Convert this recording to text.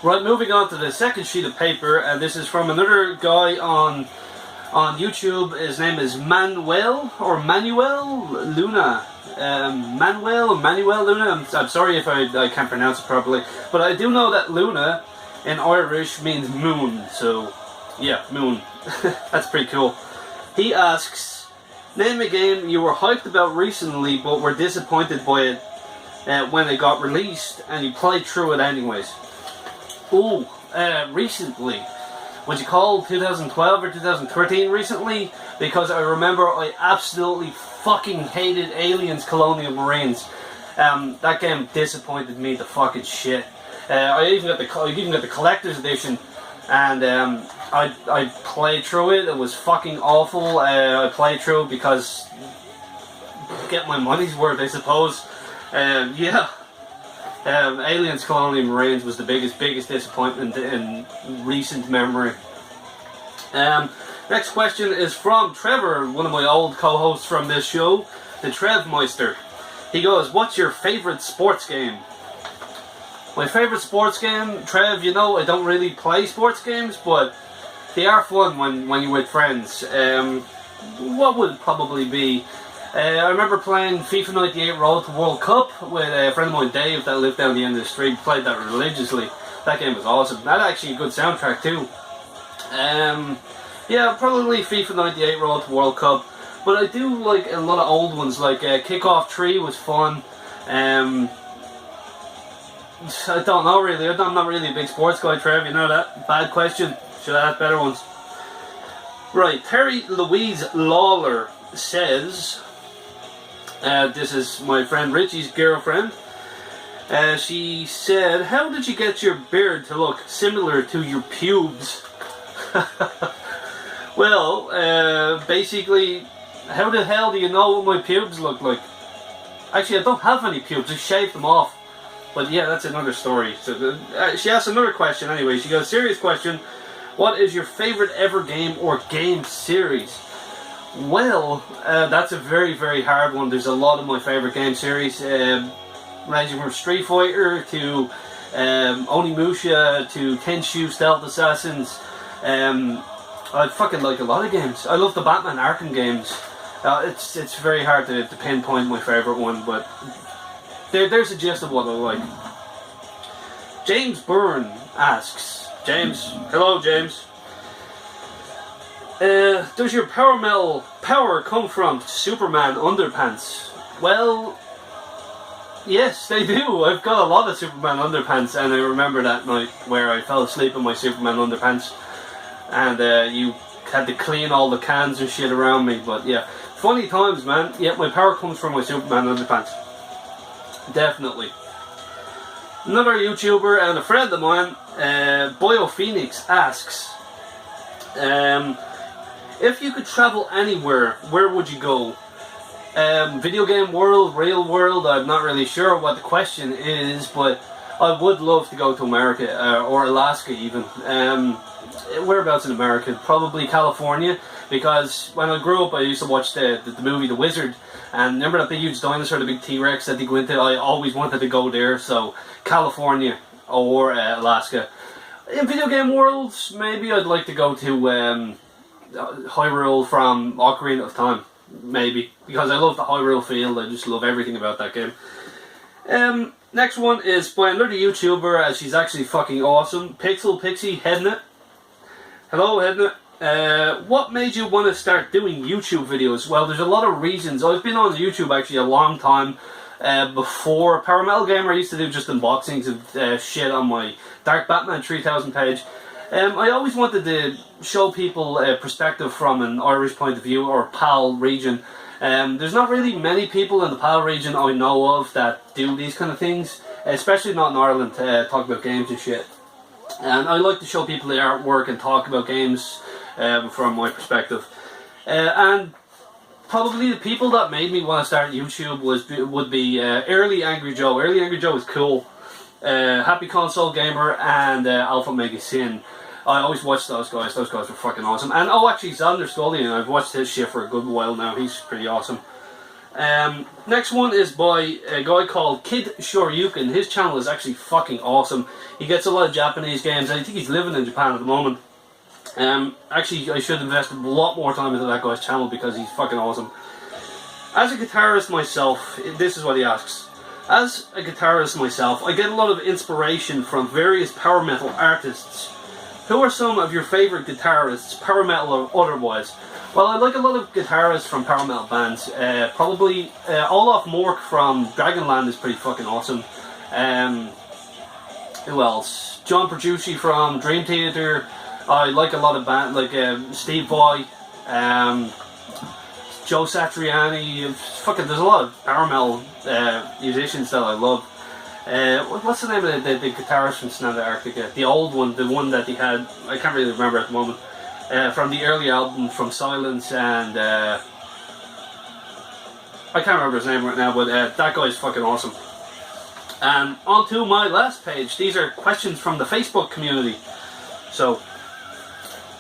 Right, moving on to the second sheet of paper, and this is from another guy on YouTube. His name is Manuel Luna. Manuel Luna. I'm sorry if I can't pronounce it properly, but I do know that Luna in Irish means moon, so yeah, moon. That's pretty cool. He asks, name a game you were hyped about recently but were disappointed by it when it got released and you played through it anyways. Ooh, recently. Would you call 2012 or 2013 recently? Because I remember I absolutely fucking hated Aliens Colonial Marines. That game disappointed me the fucking shit. I even got the collector's edition, and I played through it. It was fucking awful. I played through it because get my money's worth, I suppose. Yeah. Aliens Colonial Marines was the biggest disappointment in recent memory. Next question is from Trevor, one of my old co-hosts from this show, the Trevmeister. He goes, what's your favourite sports game? My favourite sports game, Trev, you know I don't really play sports games, but they are fun when you're with friends. What would it probably be? I remember playing FIFA 98 Road to World Cup with a friend of mine, Dave, that lived down the end of the street. Played that religiously. That game was awesome. That actually a good soundtrack too. Yeah, probably FIFA 98 Road to World Cup. But I do like a lot of old ones, like Kickoff 3 was fun. I don't know really. I'm not really a big sports guy, Trev. You know that? Bad question. Should I ask better ones? Right, Terry Louise Lawler says... this is my friend Richie's girlfriend. She said, how did you get your beard to look similar to your pubes? Well, basically, how the hell do you know what my pubes look like? Actually, I don't have any pubes, I shaved them off. But yeah, that's another story. So she asked another question anyway. She goes, serious question, what is your favourite ever game or game series? Well, that's a very, very hard one. There's a lot of my favourite game series, ranging from Street Fighter to Onimusha to Tenshu Stealth Assassins. I fucking like a lot of games. I love the Batman Arkham games. It's very hard to pinpoint my favourite one, but there's a gist of what I like. James Byrne asks, hello James. Does your power come from Superman underpants? Well, yes, they do. I've got a lot of Superman underpants, and I remember that night where I fell asleep in my Superman underpants, and you had to clean all the cans and shit around me. But yeah, funny times, man. Yeah, my power comes from my Superman underpants. Definitely. Another YouTuber and a friend of mine, BioPhoenix, asks, if you could travel anywhere, where would you go? Video game world, real world, I'm not really sure what the question is, but I would love to go to America, or Alaska even. Whereabouts in America? Probably California, because when I grew up I used to watch the movie The Wizard, and remember that big huge dinosaur, the big T-Rex that they go into? I always wanted to go there, so California or Alaska. In video game worlds, maybe I'd like to go to Hyrule from Ocarina of Time, maybe, because I love the Hyrule feel. I just love everything about that game. Next one is by another YouTuber, as she's actually fucking awesome, Pixel Pixie Headnet. Hello Headnet. What made you want to start doing YouTube videos? Well, there's a lot of reasons. I've been on YouTube actually a long time. Before Parametal Gamer, I used to do just unboxings of shit on my Dark Batman 3000 page. I always wanted to show people a perspective from an Irish point of view, or PAL region. There's not really many people in the PAL region I know of that do these kind of things, especially not in Ireland, talk about games and shit. And I like to show people the artwork and talk about games from my perspective. And probably the people that made me want to start YouTube would be early Angry Joe. Early Angry Joe is cool. Happy Console Gamer and Alpha Mega Sin. I always watched those guys. Those guys were fucking awesome. And oh, actually, Xander Scullion. I've watched his shit for a good while now. He's pretty awesome. Next one is by a guy called Kid Shoryuken. His channel is actually fucking awesome. He gets a lot of Japanese games. I think he's living in Japan at the moment. Actually, I should invest a lot more time into that guy's channel because he's fucking awesome. As a guitarist myself, this is what he asks. As a guitarist myself, I get a lot of inspiration from various power metal artists. Who are some of your favourite guitarists, power metal or otherwise? Well, I like a lot of guitarists from power metal bands. Probably Olaf Mork from Dragonland is pretty fucking awesome. Who else? John Petrucci from Dream Theater. I like a lot of bands like Steve Vai, Joe Satriani. Fucking, there's a lot of power metal musicians that I love. What's the name of the guitarist from Sonata Arctica? The old one, the one that he had. I can't really remember at the moment. From the early album, from Silence, and I can't remember his name right now, but that guy's fucking awesome. On to my last page. These are questions from the Facebook community. So,